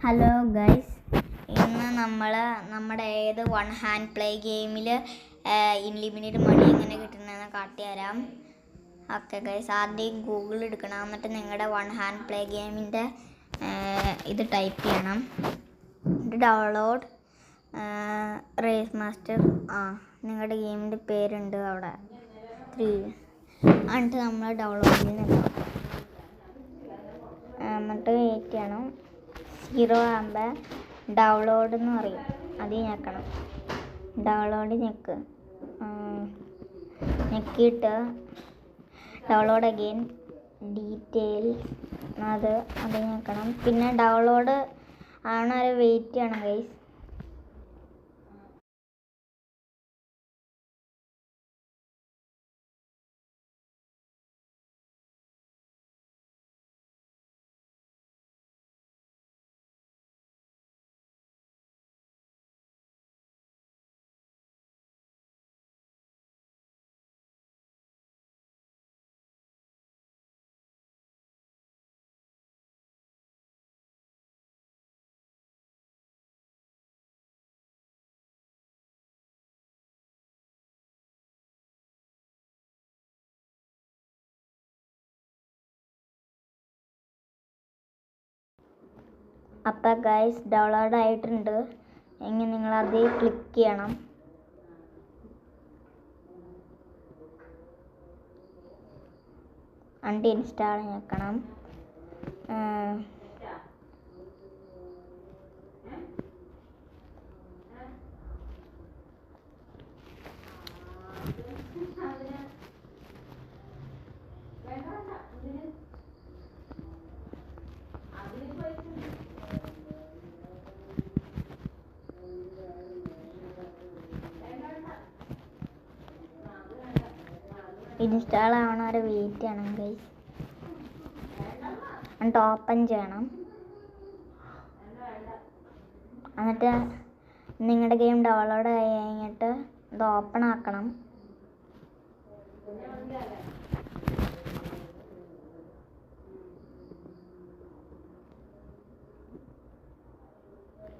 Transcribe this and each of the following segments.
Hello guys, ഇന്ന് നമ്മുടെ ഏത് വൺ ഹാൻഡ് പ്ലേ ഗെയിമിൽ ഇൻലിമിറ്റഡ് മണി എങ്ങനെ കിട്ടുന്നതെന്ന് കാട്ടിത്തരാം. ഓക്കെ ഗൈസ്, ആദ്യം ഗൂഗിൾ എടുക്കണം. എന്നിട്ട് നിങ്ങളുടെ വൺ ഹാൻഡ് പ്ലേ ഗെയിമിൻ്റെ ഇത് ടൈപ്പ് ചെയ്യണം. Download race master. നിങ്ങളുടെ ഗെയിമിൻ്റെ പേരുണ്ട് അവിടെ 3. എന്നിട്ട് നമ്മൾ ഡൗൺലോഡ് ചെയ്യണം. എന്നിട്ട് വെയിറ്റ് ചെയ്യണം. 0 ആകുമ്പോൾ ഡൗൺലോഡ് എന്ന് പറയും, അത് ഞെക്കണം. ഡൗൺലോഡ് ഞെക്കിയിട്ട് ഡൗൺലോഡ് അഗെയിൻ ഡീറ്റെയിൽസ് അത് ഞെക്കണം. പിന്നെ ഡൗൺലോഡ് ആവണവരെ വെയിറ്റ് ചെയ്യണം ഗൈസ്. അപ്പോൾ ഗൈസ്, ഡൗൺലോഡ് ആയിട്ടുണ്ട്. എങ്കിൽ നിങ്ങളത് ക്ലിക്ക് ചെയ്യണം. അൺഇൻസ്റ്റാൾ ഞെക്കണം. ഇൻസ്റ്റാൾ ആവണ വരെ വെയിറ്റ് ചെയ്യണം ഗൈസ്. എന്നിട്ട് ഓപ്പൺ ചെയ്യണം. എന്നിട്ട് നിങ്ങളുടെ ഗെയിം ഡൗൺലോഡ് ആയി കഴിഞ്ഞിട്ട് ഇത് ഓപ്പൺ ആക്കണം.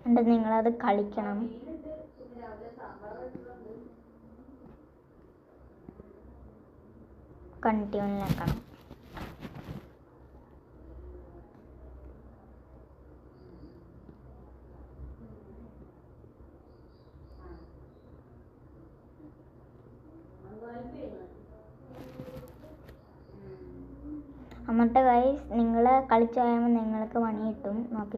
എന്നിട്ട് നിങ്ങളത് കളിക്കണം. കണ്ടിന്യൂ ആക്കണം. എന്നിട്ട് ഗൈസ്, നിങ്ങൾ കളിച്ച് കഴിയുമ്പോൾ നിങ്ങൾക്ക് മണി കിട്ടും. നോക്കി